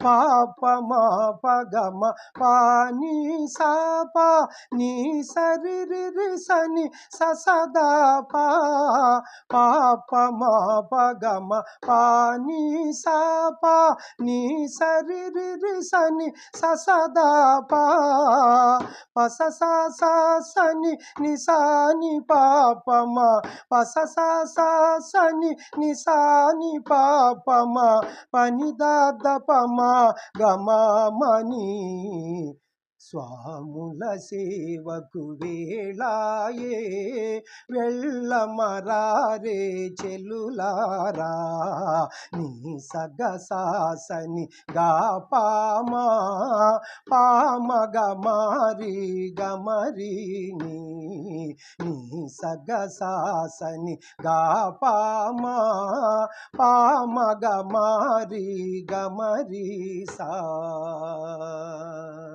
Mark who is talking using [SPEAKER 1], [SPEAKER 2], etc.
[SPEAKER 1] పాప మా పగమ పాని సా పా నీ సరి రి రి సని సదా పా పాప మా పగమ పాని సా పా నీ సరి రి రి సని సదా పా పస సా సా సని నిసాని పాపమ పస సా సా సని నిసాని పాపమ పని దపమ గమమని స్వాముల సేవకు వేళాయే వెళ్ళమరారే చెలులారా నీ సగసాసని గా పామా పామ గమారి గమరి నీ సగసాసని గా పామా పామ గమారి గమరి సా